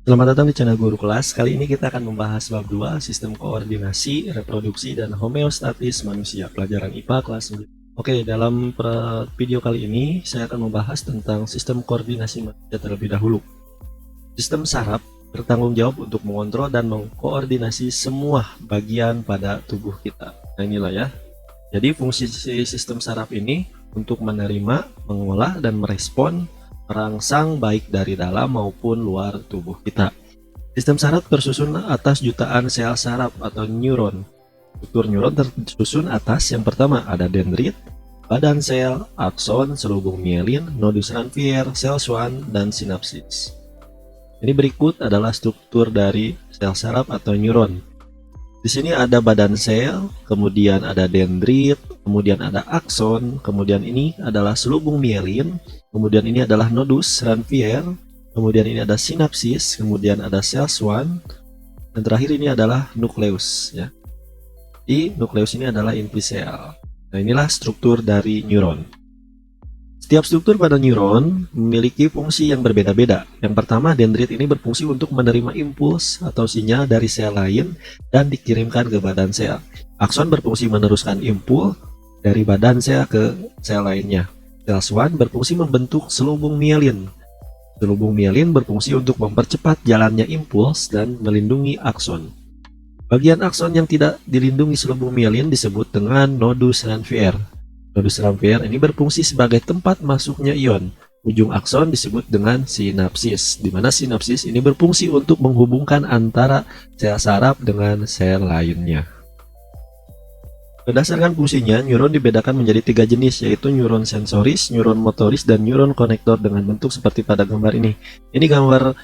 Selamat datang di channel Guru Kelas. Kali ini kita akan membahas bab 2, sistem koordinasi, reproduksi, dan homeostatis manusia, pelajaran IPA kelas 9. Oke, dalam video kali ini saya akan membahas tentang sistem koordinasi manusia terlebih dahulu. Sistem saraf bertanggung jawab untuk mengontrol dan mengkoordinasi semua bagian pada tubuh kita. Nah, inilah ya. Jadi fungsi sistem saraf ini untuk menerima, mengolah, dan merespon merangsang baik dari dalam maupun luar tubuh kita. Sistem saraf tersusun atas jutaan sel saraf atau neuron. Struktur neuron tersusun atas yang pertama ada dendrit, badan sel, akson, selubung mielin, nodus Ranvier, sel Schwann, dan sinapsis. Ini berikut adalah struktur dari sel saraf atau neuron. Di sini ada badan sel, kemudian ada dendrit, kemudian ada akson, kemudian ini adalah selubung mielin, kemudian ini adalah nodus Ranvier, kemudian ini ada sinapsis, kemudian ada sel Schwann, dan terakhir ini adalah nukleus ya. Di nukleus ini adalah inti sel. Nah, inilah struktur dari neuron. Setiap struktur pada neuron memiliki fungsi yang berbeda-beda. Yang pertama, dendrit ini berfungsi untuk menerima impuls atau sinyal dari sel lain dan dikirimkan ke badan sel. Akson berfungsi meneruskan impuls dari badan sel ke sel lainnya. Sel Schwann berfungsi membentuk selubung mielin. Selubung mielin berfungsi untuk mempercepat jalannya impuls dan melindungi akson. Bagian akson yang tidak dilindungi selubung mielin disebut dengan nodus Ranvier. Nodus Ranvier ini berfungsi sebagai tempat masuknya ion. Ujung akson disebut dengan sinapsis, di mana sinapsis ini berfungsi untuk menghubungkan antara sel saraf dengan sel lainnya. Berdasarkan fungsinya, neuron dibedakan menjadi 3 jenis, yaitu neuron sensoris, neuron motoris, dan neuron konektor dengan bentuk seperti pada gambar ini. Ini gambar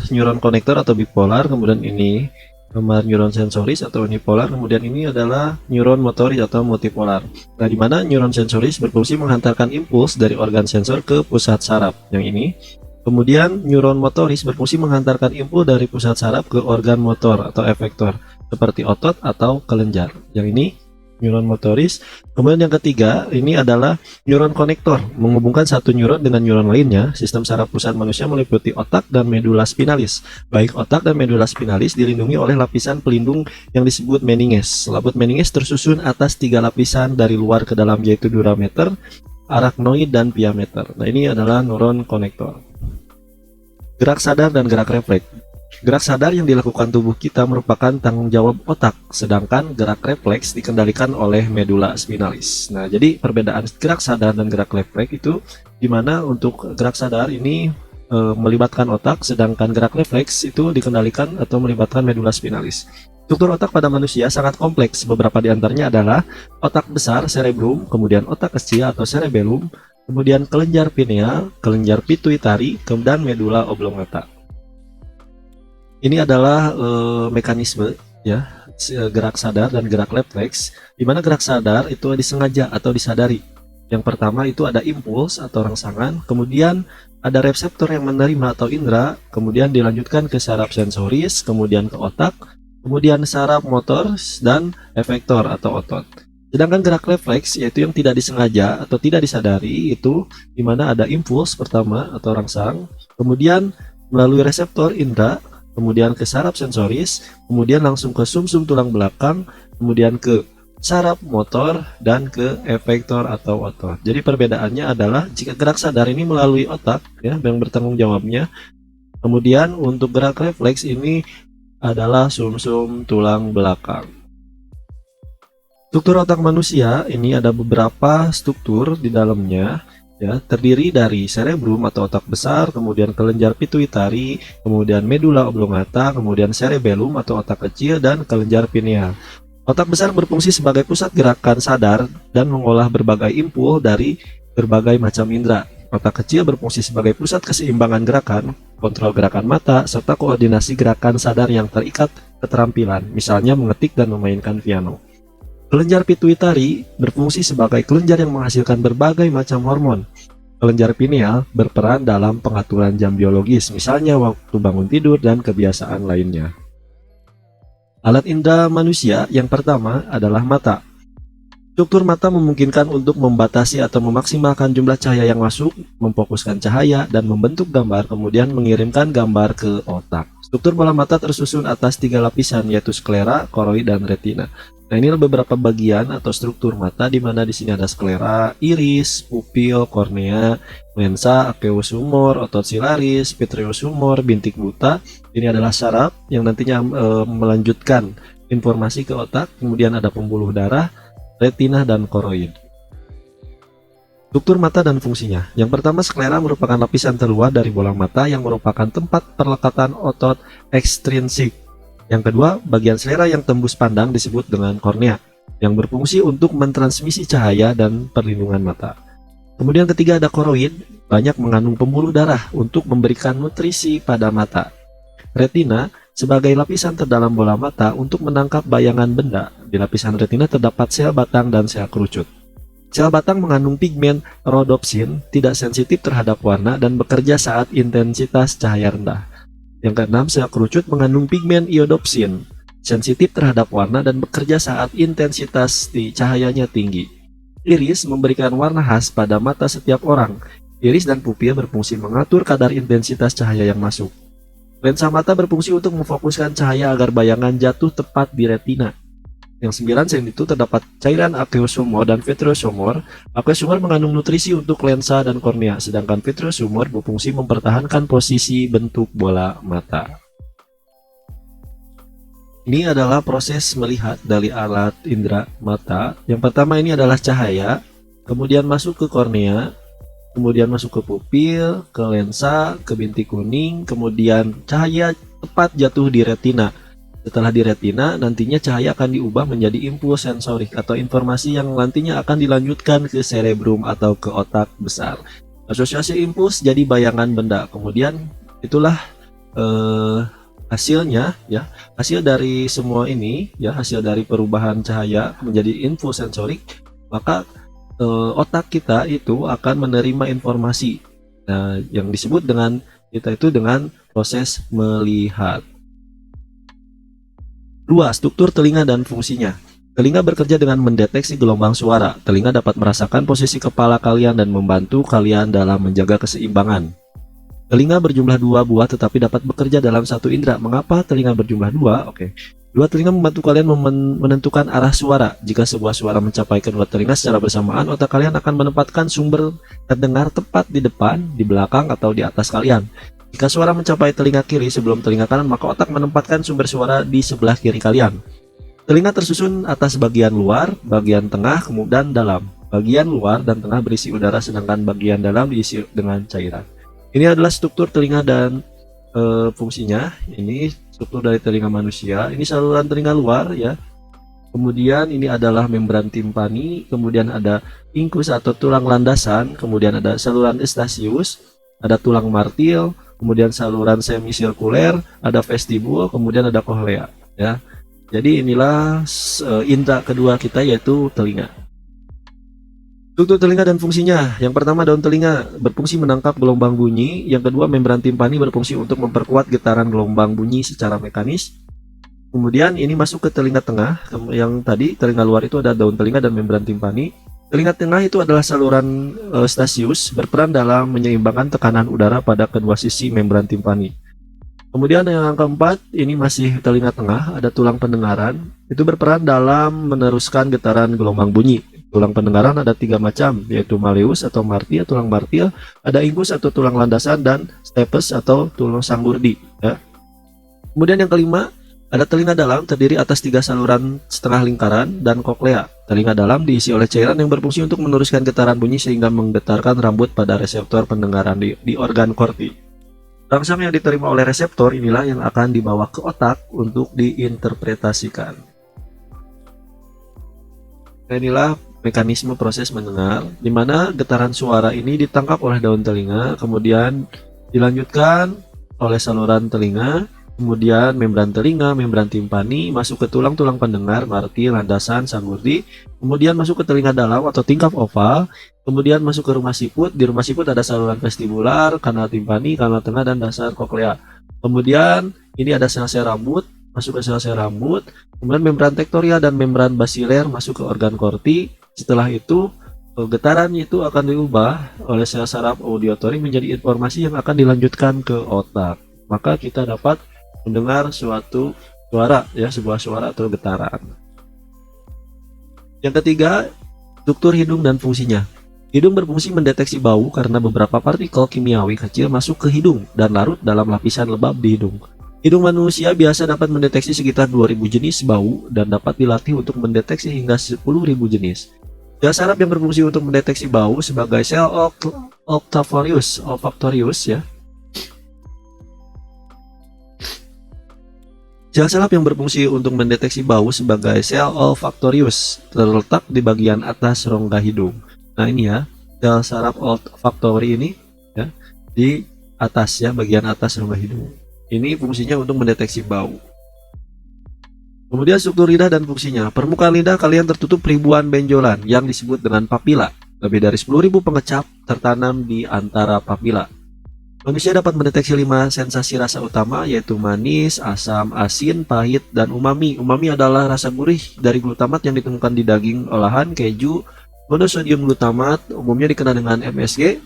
neuron konektor atau bipolar, kemudian ini gambar neuron sensoris atau unipolar, kemudian ini adalah neuron motoris atau multipolar. Nah, di mana neuron sensoris berfungsi menghantarkan impuls dari organ sensor ke pusat saraf, yang ini. Kemudian neuron motoris berfungsi menghantarkan impuls dari pusat saraf ke organ motor atau efektor, seperti otot atau kelenjar, yang ini neuron motoris. Kemudian yang ketiga, ini adalah neuron konektor, menghubungkan satu neuron dengan neuron lainnya. Sistem saraf pusat manusia meliputi otak dan medula spinalis. Baik otak dan medula spinalis dilindungi oleh lapisan pelindung yang disebut meninges. Labut meninges tersusun atas 3 lapisan dari luar ke dalam, yaitu durameter, arachnoid, dan pia meter. Nah, ini adalah neuron konektor. Gerak sadar dan gerak refleks. Gerak sadar yang dilakukan tubuh kita merupakan tanggung jawab otak, sedangkan gerak refleks dikendalikan oleh medula spinalis. Nah, jadi perbedaan gerak sadar dan gerak refleks itu dimana untuk gerak sadar ini melibatkan otak, sedangkan gerak refleks itu dikendalikan atau melibatkan medula spinalis. Struktur otak pada manusia sangat kompleks. Beberapa di antaranya adalah otak besar, cerebrum, kemudian otak kecil atau cerebellum, kemudian kelenjar pineal, kelenjar pituitari, kemudian medula oblongata. Ini adalah mekanisme ya, gerak sadar dan gerak refleks, di mana gerak sadar itu disengaja atau disadari. Yang pertama itu ada impuls atau rangsangan, kemudian ada reseptor yang menerima atau indera, kemudian dilanjutkan ke saraf sensoris, kemudian ke otak, kemudian saraf motor dan efektor atau otot. Sedangkan gerak refleks yaitu yang tidak disengaja atau tidak disadari, itu di mana ada impuls pertama atau rangsang, kemudian melalui reseptor indera, kemudian ke saraf sensoris, kemudian langsung ke sumsum tulang belakang, kemudian ke saraf motor, dan ke efektor atau otot. Jadi perbedaannya adalah jika gerak sadar ini melalui otak ya yang bertanggung jawabnya, kemudian untuk gerak refleks ini adalah sumsum tulang belakang. Struktur otak manusia ini ada beberapa struktur di dalamnya. Ya, terdiri dari cerebrum atau otak besar, kemudian kelenjar pituitari, kemudian medula oblongata, kemudian cerebellum atau otak kecil, dan kelenjar pineal. Otak besar berfungsi sebagai pusat gerakan sadar dan mengolah berbagai impuls dari berbagai macam indera. Otak kecil berfungsi sebagai pusat keseimbangan gerakan, kontrol gerakan mata, serta koordinasi gerakan sadar yang terikat keterampilan, misalnya mengetik dan memainkan piano. Kelenjar pituitari berfungsi sebagai kelenjar yang menghasilkan berbagai macam hormon. Kelenjar pineal berperan dalam pengaturan jam biologis, misalnya waktu bangun tidur dan kebiasaan lainnya. Alat indera manusia yang pertama adalah mata. Struktur mata memungkinkan untuk membatasi atau memaksimalkan jumlah cahaya yang masuk, memfokuskan cahaya, dan membentuk gambar, kemudian mengirimkan gambar ke otak. Struktur bola mata tersusun atas 3 lapisan, yaitu sklera, koroid, dan retina. Nah, ini beberapa bagian atau struktur mata, di mana di sini ada sklera, iris, pupil, kornea, lensa, aqueous humor, otot silaris, vitreous humor, bintik buta. Ini adalah saraf yang nantinya melanjutkan informasi ke otak. Kemudian ada pembuluh darah, retina, dan koroid. Struktur mata dan fungsinya. Yang pertama, sklera merupakan lapisan terluar dari bola mata yang merupakan tempat perlekatan otot ekstrinsik. Yang kedua, bagian sklera yang tembus pandang disebut dengan kornea, yang berfungsi untuk mentransmisi cahaya dan perlindungan mata. Kemudian ketiga, ada koroid, banyak mengandung pembuluh darah untuk memberikan nutrisi pada mata. Retina sebagai lapisan terdalam bola mata untuk menangkap bayangan benda. Di lapisan retina terdapat sel batang dan sel kerucut. Sel batang mengandung pigmen rhodopsin, tidak sensitif terhadap warna dan bekerja saat intensitas cahaya rendah. Yang keenam, sel kerucut mengandung pigmen iodopsin, sensitif terhadap warna dan bekerja saat intensitas cahayanya tinggi. Iris memberikan warna khas pada mata setiap orang. Iris dan pupil berfungsi mengatur kadar intensitas cahaya yang masuk. Lensa mata berfungsi untuk memfokuskan cahaya agar bayangan jatuh tepat di retina. Yang 9, selain itu terdapat cairan aqueous humor dan vitreous humor. Aqueous humor mengandung nutrisi untuk lensa dan kornea, sedangkan vitreous humor berfungsi mempertahankan posisi bentuk bola mata. Ini adalah proses melihat dari alat indera mata. Yang pertama ini adalah cahaya, kemudian masuk ke kornea, kemudian masuk ke pupil, ke lensa, ke bintik kuning, kemudian cahaya tepat jatuh di retina. Setelah di retina, nantinya cahaya akan diubah menjadi impuls sensorik atau informasi yang nantinya akan dilanjutkan ke cerebrum atau ke otak besar. Asosiasi impuls jadi bayangan benda. Kemudian itulah hasilnya, ya, hasil dari semua ini, ya, hasil dari perubahan cahaya menjadi impuls sensorik, maka otak kita itu akan menerima informasi. Nah, yang disebut dengan kita itu dengan proses melihat. 2. Struktur telinga dan fungsinya. Telinga bekerja dengan mendeteksi gelombang suara. Telinga dapat merasakan posisi kepala kalian dan membantu kalian dalam menjaga keseimbangan. Telinga berjumlah 2 buah tetapi dapat bekerja dalam satu indera. Mengapa telinga berjumlah 2? Oke. Dua telinga membantu kalian menentukan arah suara. Jika sebuah suara mencapai kedua telinga secara bersamaan, otak kalian akan menempatkan sumber terdengar tepat di depan, di belakang, atau di atas kalian. Jika suara mencapai telinga kiri sebelum telinga kanan, maka otak menempatkan sumber suara di sebelah kiri kalian. Telinga tersusun atas bagian luar, bagian tengah, kemudian dalam. Bagian luar dan tengah berisi udara, sedangkan bagian dalam diisi dengan cairan. Ini adalah struktur telinga dan fungsinya. Ini struktur dari telinga manusia. Ini saluran telinga luar, ya. Kemudian ini adalah membran timpani, kemudian ada ingus atau tulang landasan, kemudian ada saluran eustachius, ada tulang martil, kemudian saluran semisirkuler, ada vestibul, kemudian ada cochlea, ya. Jadi inilah indera kedua kita, yaitu telinga. Struktur telinga dan fungsinya. Yang pertama, daun telinga berfungsi menangkap gelombang bunyi. Yang kedua, membran timpani berfungsi untuk memperkuat getaran gelombang bunyi secara mekanis. Kemudian ini masuk ke telinga tengah. Yang tadi telinga luar itu ada daun telinga dan membran timpani. Telinga tengah itu adalah saluran eustachius, berperan dalam menyeimbangkan tekanan udara pada kedua sisi membran timpani. Kemudian yang keempat, ini masih telinga tengah, ada tulang pendengaran. Itu berperan dalam meneruskan getaran gelombang bunyi. Tulang pendengaran ada 3 macam, yaitu malleus atau martil, tulang martil, ada ingus atau tulang landasan, dan stapes atau tulang sanggurdi, ya. Kemudian yang kelima, ada telinga dalam terdiri atas 3 saluran setengah lingkaran dan koklea. Telinga dalam diisi oleh cairan yang berfungsi untuk meneruskan getaran bunyi sehingga menggetarkan rambut pada reseptor pendengaran di organ korti. Rangsang yang diterima oleh reseptor inilah yang akan dibawa ke otak untuk diinterpretasikan. Nah, inilah mekanisme proses mendengar, di mana getaran suara ini ditangkap oleh daun telinga, kemudian dilanjutkan oleh saluran telinga, kemudian membran telinga, membran timpani, masuk ke tulang-tulang pendengar, martil, landasan, sanggurdi, kemudian masuk ke telinga dalam atau tingkap oval, kemudian masuk ke rumah siput. Di rumah siput ada saluran vestibular, kanal timpani, kanal tengah, dan dasar koklea. Kemudian ini ada sel-sel rambut, masuk ke sel-sel rambut, kemudian membran tektorial dan membran basiler masuk ke organ korti, Setelah itu getaran itu akan diubah oleh sel saraf auditory menjadi informasi yang akan dilanjutkan ke otak. Maka kita dapat mendengar suatu suara, ya, sebuah suara atau getaran. Yang ketiga, struktur hidung dan fungsinya. Hidung berfungsi mendeteksi bau karena beberapa partikel kimiawi kecil masuk ke hidung dan larut dalam lapisan lembab di hidung. Hidung manusia biasa dapat mendeteksi sekitar 2000 jenis bau dan dapat dilatih untuk mendeteksi hingga 10.000 jenis. Sel saraf yang berfungsi untuk mendeteksi bau sebagai sel olfactorius, ya. Sel saraf yang berfungsi untuk mendeteksi bau sebagai sel olfactorius terletak di bagian atas rongga hidung. Nah, ini ya, sel saraf olfactory ini, ya, di atas, ya, bagian atas rongga hidung. Ini fungsinya untuk mendeteksi bau. Kemudian struktur lidah dan fungsinya. Permukaan lidah kalian tertutup ribuan benjolan yang disebut dengan papila. Lebih dari 10.000 pengecap tertanam di antara papila. Manusia dapat mendeteksi 5 sensasi rasa utama, yaitu manis, asam, asin, pahit, dan umami. Umami adalah rasa gurih dari glutamat yang ditemukan di daging olahan, keju, monosodium glutamat, umumnya dikenal dengan MSG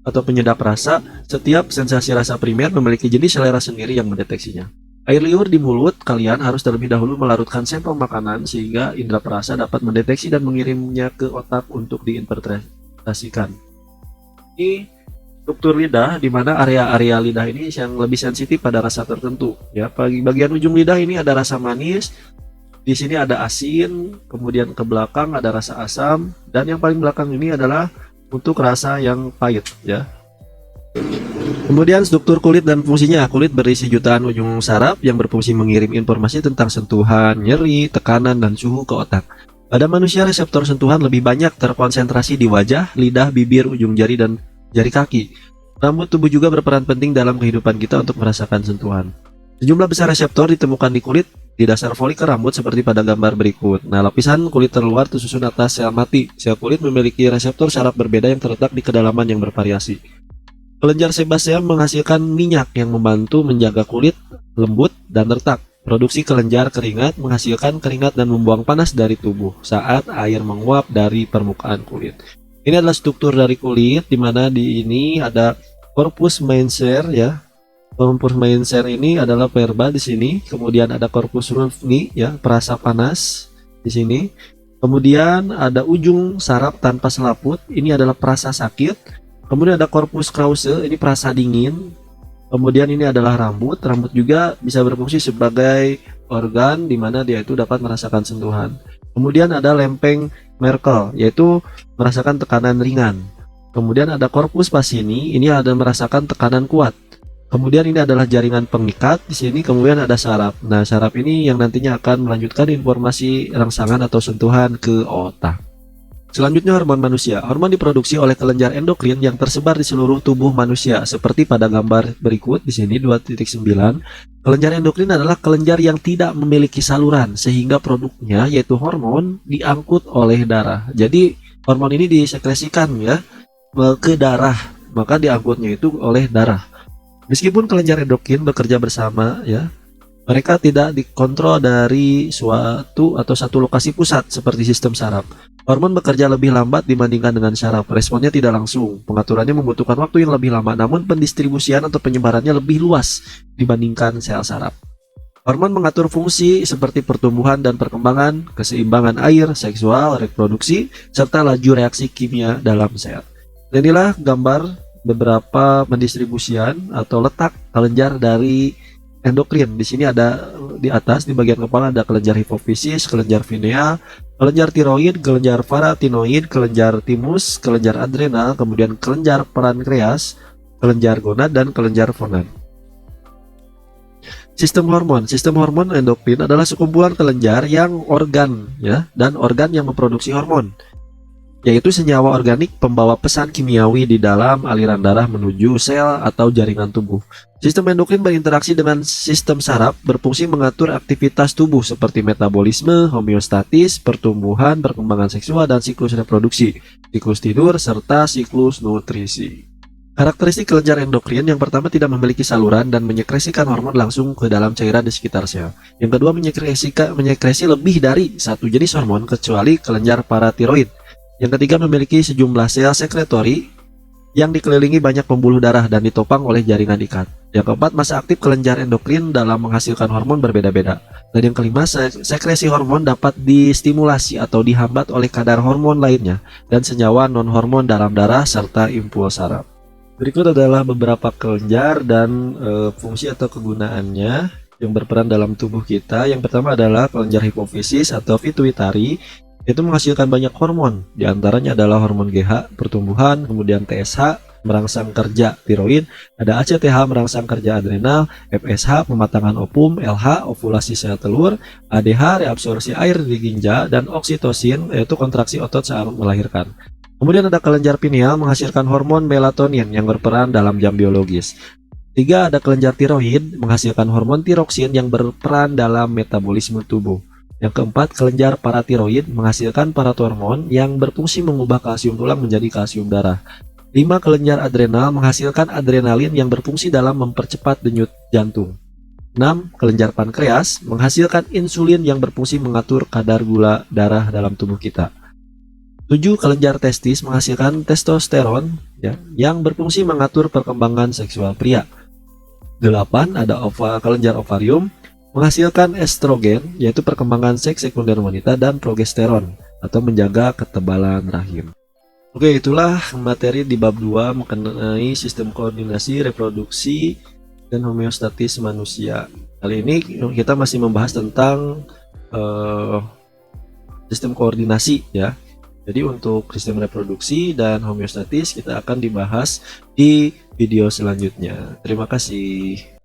atau penyedap rasa. Setiap sensasi rasa primer memiliki jenis selera sendiri yang mendeteksinya. Air liur di mulut kalian harus terlebih dahulu melarutkan sampel makanan sehingga indera perasa dapat mendeteksi dan mengirimnya ke otak untuk diinterpretasikan. Ini struktur lidah, di mana area-area lidah ini yang lebih sensitif pada rasa tertentu. Ya, bagian ujung lidah ini ada rasa manis. Di sini ada asin, kemudian ke belakang ada rasa asam, dan yang paling belakang ini adalah untuk rasa yang pahit, ya. Kemudian struktur kulit dan fungsinya. Kulit berisi jutaan ujung saraf yang berfungsi mengirim informasi tentang sentuhan, nyeri, tekanan, dan suhu ke otak. Pada manusia, reseptor sentuhan lebih banyak terkonsentrasi di wajah, lidah, bibir, ujung jari, dan jari kaki. Rambut tubuh juga berperan penting dalam kehidupan kita untuk merasakan sentuhan. Sejumlah besar reseptor ditemukan di kulit, di dasar folikel rambut seperti pada gambar berikut. Nah, lapisan kulit terluar tersusun atas sel mati. Sel kulit memiliki reseptor saraf berbeda yang terletak di kedalaman yang bervariasi. Kelenjar sebasea menghasilkan minyak yang membantu menjaga kulit lembut dan retak. Produksi kelenjar keringat menghasilkan keringat dan membuang panas dari tubuh saat air menguap dari permukaan kulit. Ini adalah struktur dari kulit, di mana di ini ada corpus Meissner, ya. Corpus Meissner ini adalah verba di sini, kemudian ada corpus Ruffni, ya, perasa panas di sini. Kemudian ada ujung saraf tanpa selaput, ini adalah perasa sakit. Kemudian ada corpus Krause, ini perasa dingin. Kemudian ini adalah rambut. Rambut juga bisa berfungsi sebagai organ di mana dia itu dapat merasakan sentuhan. Kemudian ada lempeng Merkel, yaitu merasakan tekanan ringan. Kemudian ada corpus Pacini, ini ada merasakan tekanan kuat. Kemudian ini adalah jaringan pengikat di sini. Kemudian ada saraf. Nah, saraf ini yang nantinya akan melanjutkan informasi rangsangan atau sentuhan ke otak. Selanjutnya, hormon manusia. Hormon diproduksi oleh kelenjar endokrin yang tersebar di seluruh tubuh manusia, seperti pada gambar berikut di sini 2.9. Kelenjar endokrin adalah kelenjar yang tidak memiliki saluran, sehingga produknya yaitu hormon diangkut oleh darah. Jadi hormon ini disekresikan, ya, ke darah, maka diangkutnya itu oleh darah. Meskipun kelenjar endokrin bekerja bersama, ya, mereka tidak dikontrol dari suatu atau satu lokasi pusat seperti sistem saraf. Hormon bekerja lebih lambat dibandingkan dengan saraf. Responnya tidak langsung. Pengaturannya membutuhkan waktu yang lebih lama, namun pendistribusian atau penyebarannya lebih luas dibandingkan sel saraf. Hormon mengatur fungsi seperti pertumbuhan dan perkembangan, keseimbangan air, seksual, reproduksi, serta laju reaksi kimia dalam sel. Inilah gambar beberapa pendistribusian atau letak kelenjar dari endokrin. Di sini ada di atas di bagian kepala ada kelenjar hipofisis, kelenjar pineal, kelenjar tiroid, kelenjar paratinoid, kelenjar timus, kelenjar adrenal, kemudian kelenjar pankreas, kelenjar gonad, dan kelenjar fonad. Sistem hormon endokrin adalah sekumpulan kelenjar yang organ, ya, dan organ yang memproduksi hormon, yaitu senyawa organik pembawa pesan kimiawi di dalam aliran darah menuju sel atau jaringan tubuh. Sistem endokrin berinteraksi dengan sistem saraf, berfungsi mengatur aktivitas tubuh seperti metabolisme, homeostatis, pertumbuhan, perkembangan seksual, dan siklus reproduksi, siklus tidur, serta siklus nutrisi. Karakteristik kelenjar endokrin yang pertama tidak memiliki saluran dan menyekresikan hormon langsung ke dalam cairan di sekitar sel. Yang kedua menyekresi lebih dari satu jenis hormon kecuali kelenjar paratiroid. Yang ketiga memiliki sejumlah sel sekretori yang dikelilingi banyak pembuluh darah dan ditopang oleh jaringan ikat. Yang keempat, masa aktif kelenjar endokrin dalam menghasilkan hormon berbeda-beda. Dan yang kelima, sekresi hormon dapat distimulasi atau dihambat oleh kadar hormon lainnya dan senyawa non-hormon dalam darah serta impuls saraf. Berikut adalah beberapa kelenjar dan fungsi atau kegunaannya yang berperan dalam tubuh kita. Yang pertama adalah kelenjar hipofisis atau pituitari, itu menghasilkan banyak hormon. Di antaranya adalah hormon GH, pertumbuhan, kemudian TSH, merangsang kerja tiroid, ada ACTH, merangsang kerja adrenal, FSH, pematangan ovum, LH, ovulasi sel telur, ADH, reabsorpsi air di ginjal, dan oksitosin, yaitu kontraksi otot saat melahirkan. Kemudian ada kelenjar pineal menghasilkan hormon melatonin yang berperan dalam jam biologis. 3. Ada kelenjar tiroid menghasilkan hormon tiroksin yang berperan dalam metabolisme tubuh. Yang keempat, kelenjar paratiroid menghasilkan parathormon yang berfungsi mengubah kalsium tulang menjadi kalsium darah. 5. Kelenjar adrenal menghasilkan adrenalin yang berfungsi dalam mempercepat denyut jantung. 6. Kelenjar pankreas menghasilkan insulin yang berfungsi mengatur kadar gula darah dalam tubuh kita. 7. Kelenjar testis menghasilkan testosteron yang berfungsi mengatur perkembangan seksual pria. 8. Ada kelenjar ovarium menghasilkan estrogen, yaitu perkembangan seks sekunder wanita, dan progesteron atau menjaga ketebalan rahim. Oke, itulah materi di bab 2 mengenai sistem koordinasi, reproduksi, dan homeostatis manusia. Kali ini kita masih membahas tentang sistem koordinasi ya. Jadi untuk sistem reproduksi dan homeostatis kita akan dibahas di video selanjutnya. Terima kasih.